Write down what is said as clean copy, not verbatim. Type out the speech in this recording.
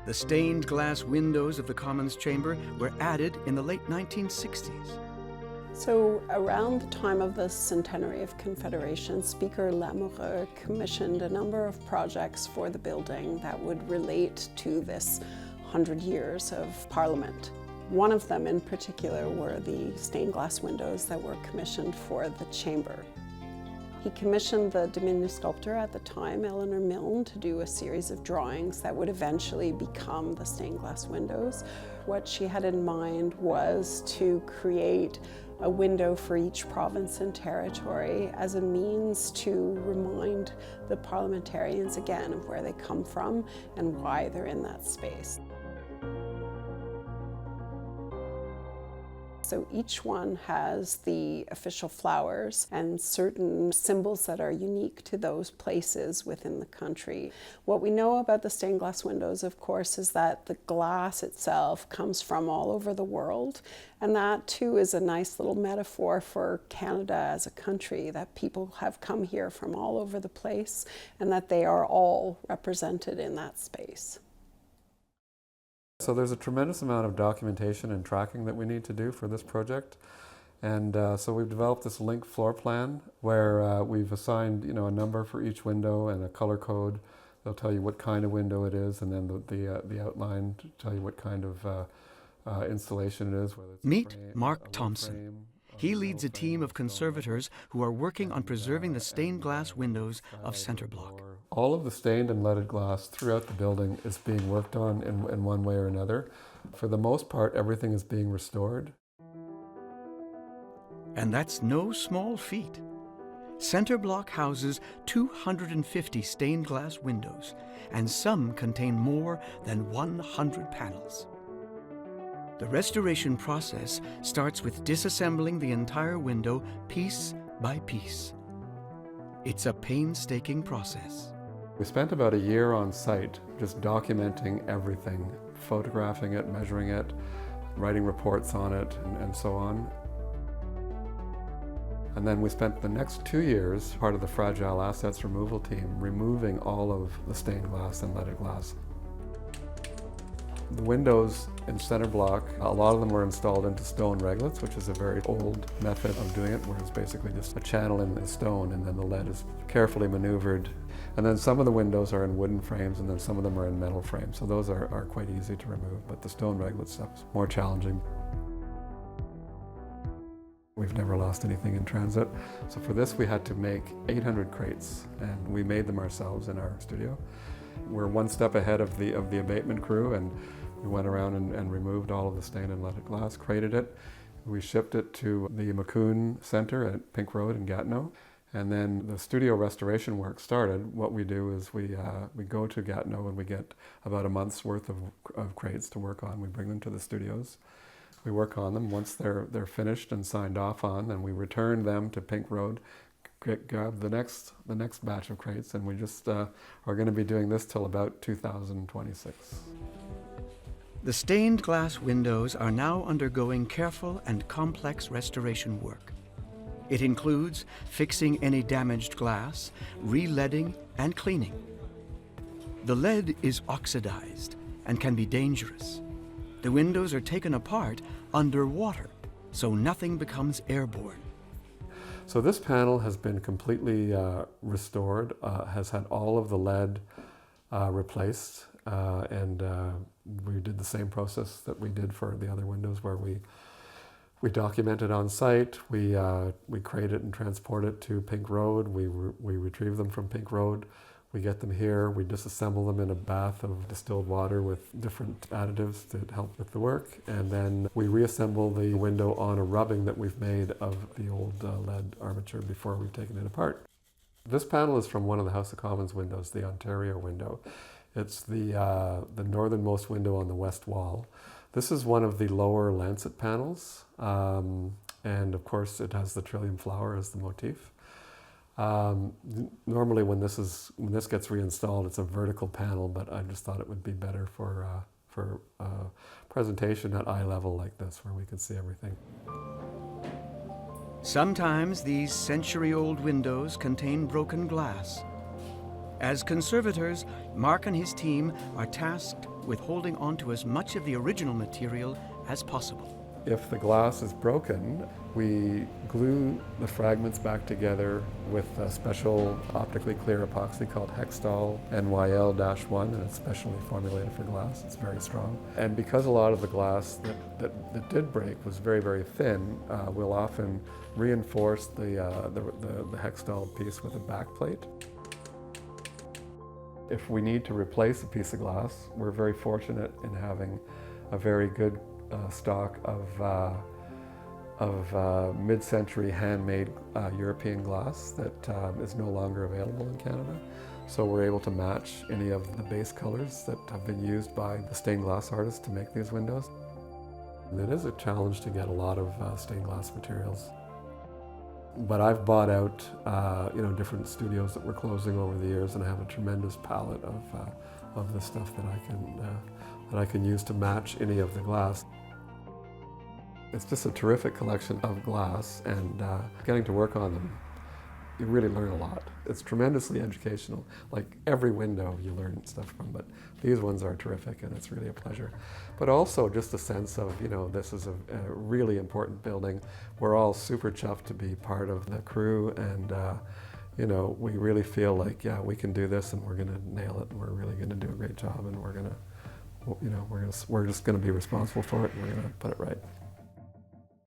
The stained glass windows of the Commons chamber were added in the late 1960s. So around the time of the centenary of Confederation, Speaker Lamoureux commissioned a number of projects for the building that would relate to this 100 years of Parliament. One of them in particular were the stained glass windows that were commissioned for the chamber. He commissioned the diminutive sculptor at the time, Eleanor Milne, to do a series of drawings that would eventually become the stained glass windows. What she had in mind was to create a window for each province and territory as a means to remind the parliamentarians again of where they come from and why they're in that space. So each one has the official flowers and certain symbols that are unique to those places within the country. What we know about the stained glass windows, of course, is that the glass itself comes from all over the world. And that too is a nice little metaphor for Canada as a country, that people have come here from all over the place and that they are all represented in that space. So there's a tremendous amount of documentation and tracking that we need to do for this project. And so we've developed this linked floor plan where we've assigned, a number for each window and a color code. They'll tell you what kind of window it is, and then the outline to tell you what kind of installation it is. Whether it's Meet frame, Mark Thompson. frame, He leads a team of conservators who are working on preserving the stained glass windows of Centre Block. All of the stained and leaded glass throughout the building is being worked on in one way or another. For the most part, everything is being restored. And that's no small feat. Centre Block houses 250 stained glass windows, and some contain more than 100 panels. The restoration process starts with disassembling the entire window piece by piece. It's a painstaking process. We spent about a year on site just documenting everything, photographing it, measuring it, writing reports on it, and so on. And then we spent the next 2 years, part of the fragile assets removal team, removing all of the stained glass and leaded glass. The windows in Centre Block, a lot of them were installed into stone reglets, which is a very old method of doing it, where it's basically just a channel in the stone and then the lead is carefully maneuvered. And then some of the windows are in wooden frames and then some of them are in metal frames. So those are quite easy to remove, but the stone reglet stuff is more challenging. We've never lost anything in transit. So for this we had to make 800 crates, and we made them ourselves in our studio. We're one step ahead of the abatement crew, and we went around and removed all of the stained and leaded glass, crated it. We shipped it to the McCoon Center at Pink Road in Gatineau. And then the studio restoration work started. What we do is we go to Gatineau and we get about a month's worth of crates to work on. We bring them to the studios. We work on them. Once they're finished and signed off on, then we return them to Pink Road, grab the next batch of crates, and we just are going to be doing this till about 2026. The stained glass windows are now undergoing careful and complex restoration work. It includes fixing any damaged glass, re-leading, and cleaning. The lead is oxidized and can be dangerous. The windows are taken apart underwater, so nothing becomes airborne. So this panel has been completely restored, has had all of the lead replaced, and we did the same process that we did for the other windows, where we documented on site, we crate it and transport it to Pink Road, we retrieve them from Pink Road, we get them here, we disassemble them in a bath of distilled water with different additives to help with the work, and then we reassemble the window on a rubbing that we've made of the old lead armature before we've taken it apart. This panel is from one of the House of Commons windows, the Ontario window. It's the northernmost window on the west wall. This is one of the lower lancet panels, and of course it has the trillium flower as the motif. Normally when this gets reinstalled, it's a vertical panel, but I just thought it would be better for presentation at eye level like this, where we could see everything. Sometimes these century-old windows contain broken glass. As conservators, Mark and his team are tasked with holding on to as much of the original material as possible. If the glass is broken, we glue the fragments back together with a special optically clear epoxy called Hextol NYL-1, and it's specially formulated for glass. It's very strong. And because a lot of the glass that did break was very, very thin, we'll often reinforce the Hextol piece with a backplate. If we need to replace a piece of glass, we're very fortunate in having a very good stock of mid-century handmade European glass that is no longer available in Canada. So we're able to match any of the base colors that have been used by the stained glass artists to make these windows. And it is a challenge to get a lot of stained glass materials. But I've bought out different studios that were closing over the years, and I have a tremendous palette of the stuff that I can use to match any of the glass. It's just a terrific collection of glass, and getting to work on them, you really learn a lot. It's tremendously educational. Like every window you learn stuff from, but these ones are terrific, and it's really a pleasure. But also just a sense of, this is a really important building. We're all super chuffed to be part of the crew, and we really feel like, yeah, we can do this, and we're gonna nail it, and we're really gonna do a great job, and we're just gonna be responsible for it, and we're gonna put it right.